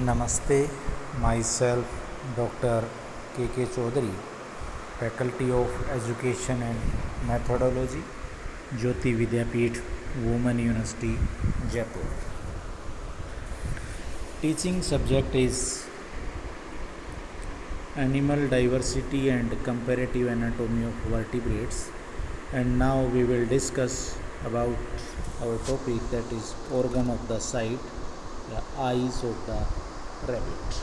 Namaste, myself Dr. K. Chaudhary, Faculty of Education and Methodology, Jyoti Vidyapeeth, Women University, Jaipur. Teaching subject is Animal Diversity and Comparative Anatomy of Vertebrates, and now we will discuss about our topic, that is organ of the sight, the eyes of the rabbit.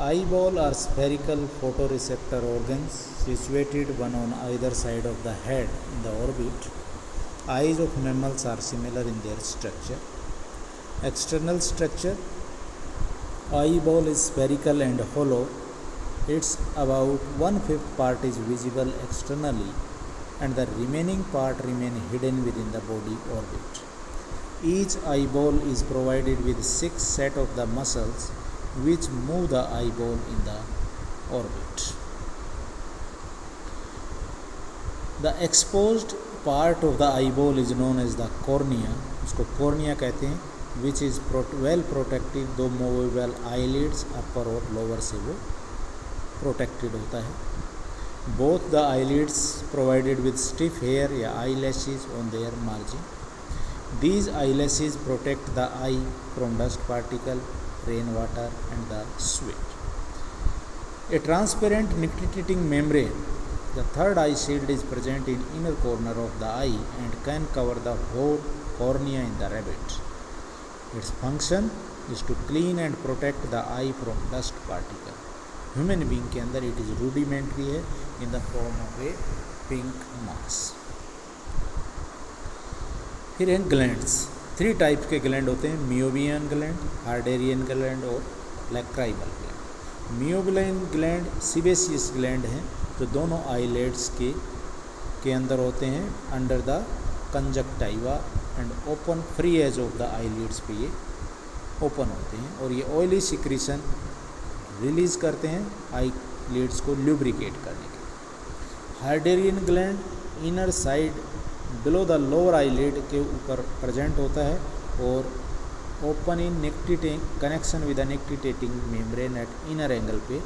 Eyeball are spherical photoreceptor organs situated one on either side of the head in the orbit. Eyes of mammals are similar in their structure. External structure: eyeball is spherical and hollow. Its about 1/5 part is visible externally and the remaining part remain hidden within the body orbit. Each eyeball is provided with 6 sets of the muscles which move the eyeball in the orbit. The exposed part of the eyeball is known as the cornea. उसको cornea कहते हैं, which is well protected, though movable eyelids upper और lower से वो protected होता है. Both the eyelids provided with stiff hair या eyelashes on their margin. These eyelashes protect the eye from dust particle, rainwater and the sweat. A transparent nictitating membrane, the third eye shield, is present in inner corner of the eye and can cover the whole cornea in the rabbit. Its function is to clean and protect the eye from dust particle. Human being के अंदर it is rudimentary है in the form of a pink mass. फिर हैं glands. 3 type के gland होते हैं: meibomian gland, harderian gland और lacrimal gland. Meibomian gland sebaceous gland हैं जो दोनों आईलेट्स के अंदर होते हैं, under the conjunctiva and open free edge of the eyelids पे ये ओपन होते हैं और ये ऑयली सिक्रीशन रिलीज करते हैं आईलिड्स को ल्यूब्रिकेट करने के. Harderian gland inner side below the lower eyelid के ऊपर प्रेजेंट होता है और open in nictitating connection with the nictitating membrane at inner angle पे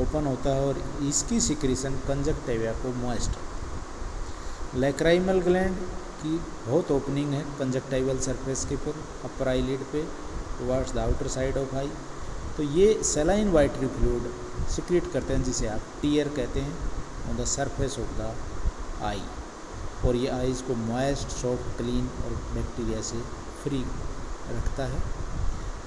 ओपन होता है और इसकी सिक्रीशन कंजक्टिवा को मॉइस्ट. लैक्राइमल ग्लैंड की बहुत ओपनिंग है कंजक्टिवल सरफेस के ऊपर अपर आईलिड पे towards the outer side of eye. तो ये सेलाइन वाइटरी फ्लूइड सिक्रीट करते हैं जिसे आप टीयर कहते हैं on the surface of the eye, और ये आइज़ को मॉइस्ट, सॉफ्ट, क्लीन और बैक्टीरिया से फ्री रखता है.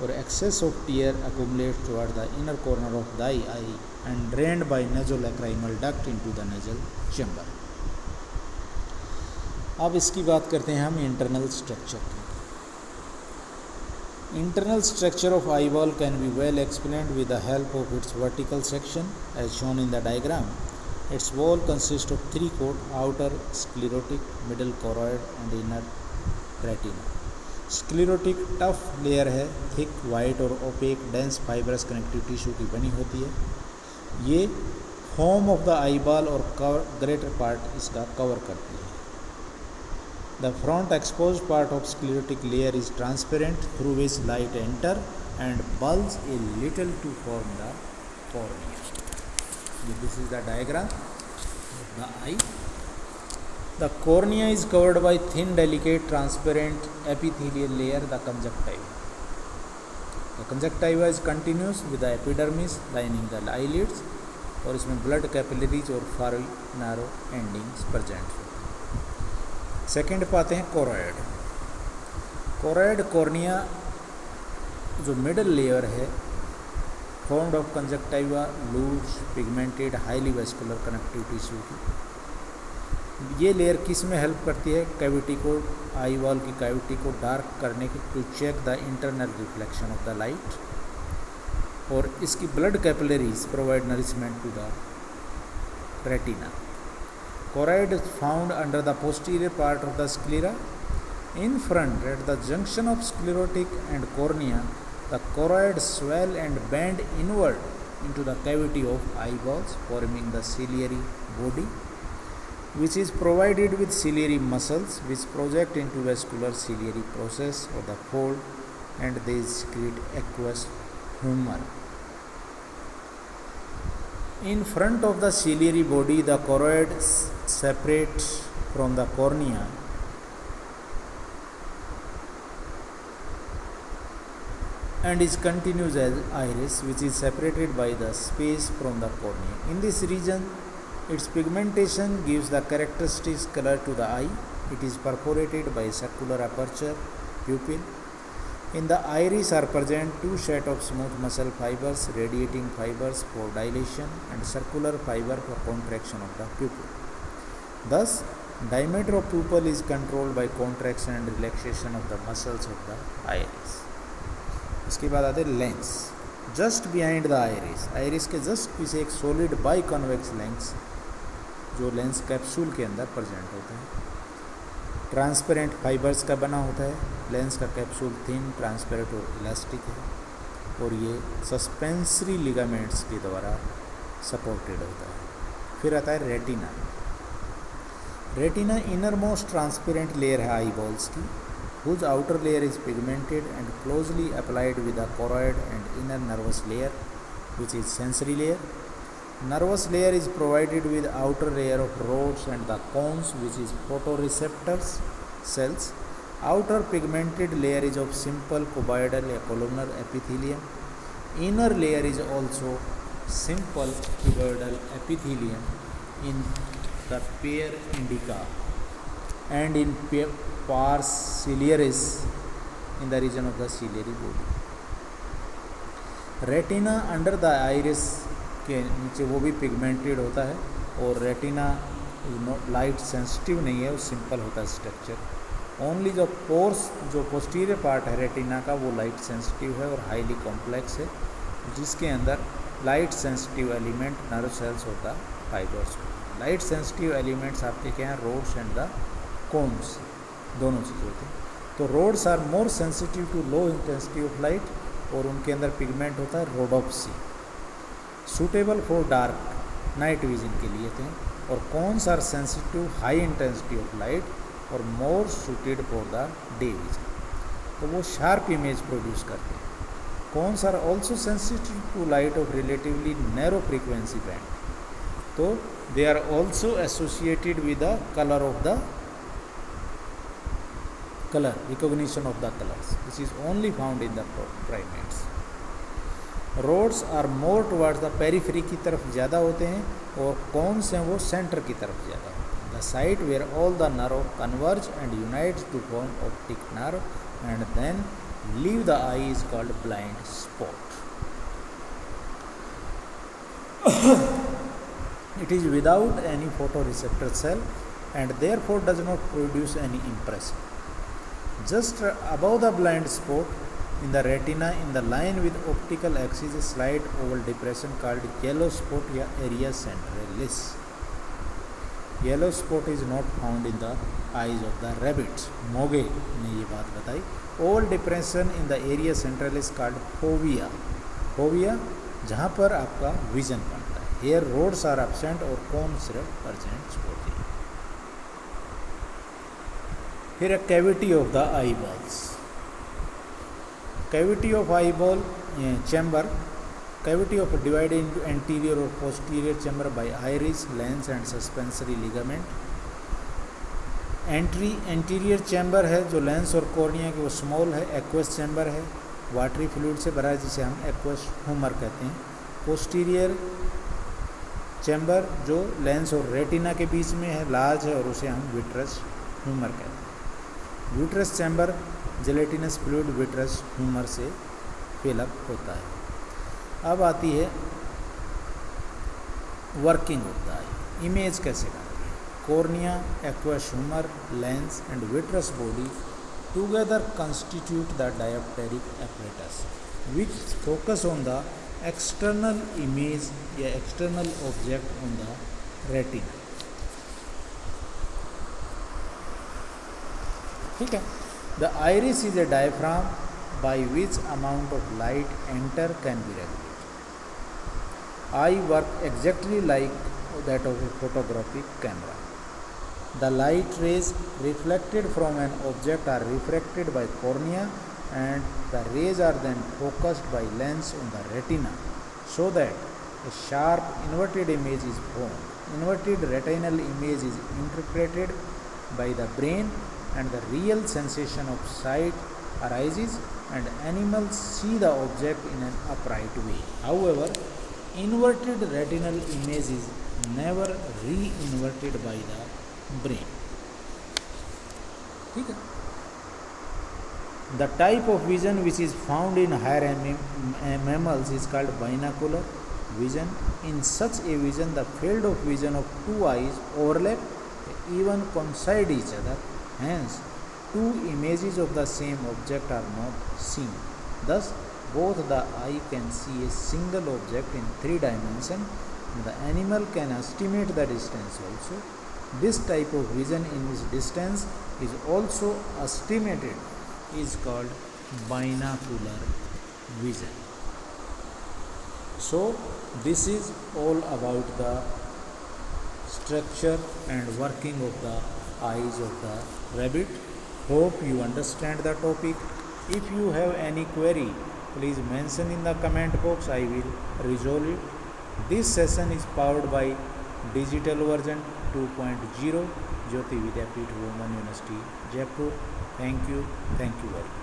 और excess of tear accumulates toward the inner corner of the eye and drained by nasolacrimal duct into the nasal chamber. अब इसकी बात करते हैं हम इंटरनल स्ट्रक्चर की. Internal structure of eyeball can be well explained with the help of its vertical section as shown in the diagram. Its wall consists of 3 coats: outer sclerotic, middle choroid and inner retina. Sclerotic tough layer है, thick, white और opaque, dense fibrous connective tissue की बनी होती है. ये foam of the eyeball और greater part इसका cover करती है. The front exposed part of sclerotic layer is transparent through which light enter and bulge a little to form the cornea. This is the diagram of the eye. The cornea is covered by thin, delicate, transparent epithelial layer, the conjunctiva. The conjunctiva is continuous with the epidermis lining the eyelids और इसमें blood capillaries और furry narrow endings present. Second पाते हैं choroid. Choroid cornea जो middle layer है formed of conjunctiva, loose, pigmented, highly vascular connective tissue की. ये layer किस में हेल्प करती है? कैविटी को, आई वॉल की कैविटी को डार्क करने की, to check the internal reflection of the light. और इसकी blood capillaries provide nourishment to the retina. Choroid is found under the posterior part of the sclera. In front, at the junction of sclerotic and cornea, the choroid swell and bend inward into the cavity of eyeballs, forming the ciliary body. which is provided with ciliary muscles which project into vascular ciliary process or the fold and they secrete aqueous humor. In front of the ciliary body, the choroid separates from the cornea and is continuous as iris, which is separated by the space from the cornea. In this region, its pigmentation gives the characteristic color to the eye. It is perforated by circular aperture pupil. In the iris are present two sets of smooth muscle fibers, radiating fibers for dilation and circular fiber for contraction of the pupil. Thus, diameter of pupil is controlled by contraction and relaxation of the muscles of the iris. इसके बाद आते हैं lens. Just behind the iris, iris के just पीछे एक solid by convex lens जो lens capsule के अंदर प्रेजेंट होता है. ट्रांसपेरेंट फाइबर्स का बना होता है. लेंस का कैप्सूल थिन, ट्रांसपेरेंट और इलास्टिक है और ये सस्पेंसरी लिगामेंट्स के द्वारा सपोर्टेड होता है. फिर आता है retina. Retina inner most transparent layer है आई बॉल्स की, whose outer layer is pigmented and closely applied with the choroid and inner nervous layer, which is sensory layer. Nervous layer is provided with outer layer of rods and the cones, which is photoreceptors cells. Outer pigmented layer is of simple cuboidal or columnar epithelium. Inner layer is also simple cuboidal epithelium in the pair indica and in pars ciliaris in the region of the ciliary body. Retina under the iris के नीचे वो भी pigmented होता है और retina light sensitive नहीं है, वो सिंपल होता है स्ट्रक्चर. ओनली जो पोर्स जो पोस्टीरियर पार्ट है रेटिना का वो लाइट सेंसिटिव है और हाईली कॉम्प्लेक्स है, जिसके अंदर light sensitive element nerve cells होता है, फाइबर्स. लाइट सेंसिटिव एलिमेंट्स आपके क्या हैं? रोड्स एंड द कोन्स, दोनों चीज़ होती हैं. तो rods are more sensitive to low intensity of light और उनके अंदर पिगमेंट होता है rhodopsin, suitable for dark night vision के लिए थे. और cones are sensitive high intensity of light और more suited for the day vision, तो वो शार्प इमेज प्रोड्यूस करते हैं. Cones are also sensitive to light of relatively narrow frequency band, तो they are also associated with the colour of the color, recognition of the colors, which is only found in the primates. Rods are more towards the periphery की तरफ ज़्यादा होते हैं और cones हैं वो center की तरफ ज़्यादा होते हैं. The site where all the nerve converge and unite to form optic nerve and then leave the eye is called blind spot. It is without any photoreceptor cell and therefore does not produce any impression. Just above the blind spot in the retina, in the line with optical axis, a slight oval depression called yellow spot या area centralis. Yellow spot is not found in the eyes of the rabbits. मोगे ने ये बात बताई. Oval depression in the area centralis called fovea. Fovea जहाँ पर आपका vision बनता है. Here rods are absent और cones सिर्फ present होती है. फिर cavity of the eyeballs. Cavity of eyeball chamber, cavity of divided into anterior और posterior chamber by iris, lens and suspensory ligament. Anterior chamber है जो lens और cornea के वो स्मॉल है. एक्वस चैम्बर है, वाटरी फ्लूइड से भरा है जिसे हम एक्वस ह्यूमर कहते हैं. पोस्टीरियर चैम्बर जो लेंस और रेटिना के बीच में है, लार्ज है और उसे हम विट्रस ह्यूमर कहते हैं. Vitreous chamber gelatinous fluid vitreous humour से फिलअप होता है. अब आती है वर्किंग होता है, इमेज कैसे बनाती है. Cornea, aqueous humour, lens and vitreous body together constitute the dioptric apparatus which focus on the external image या external object on the retina. ठीक है. The iris is a diaphragm by which amount of light enter can be regulated. Eye work exactly like that of a photographic camera. The light rays reflected from an object are refracted by cornea and the rays are then focused by lens on the retina so that a sharp inverted image is formed. Inverted retinal image is interpreted by the brain and the real sensation of sight arises and animals see the object in an upright way. However, inverted retinal image is never re-inverted by the brain. ठीक है. The type of vision which is found in higher mammals is called binocular vision. In such a vision, the field of vision of two eyes overlap, even coincide each other. Hence, two images of the same object are not seen. Thus, both the eye can see a single object in 3 dimensions and the animal can estimate the distance also. This type of vision in which distance is also estimated is called binocular vision. So, this is all about the structure and working of the eyes of the rabbit. Hope you understand the topic. If you have any query, please mention in the comment box. I will resolve it. This session is powered by digital version 2.0 Jyoti Vidyapeeth Women University Jaipur. Thank you very much.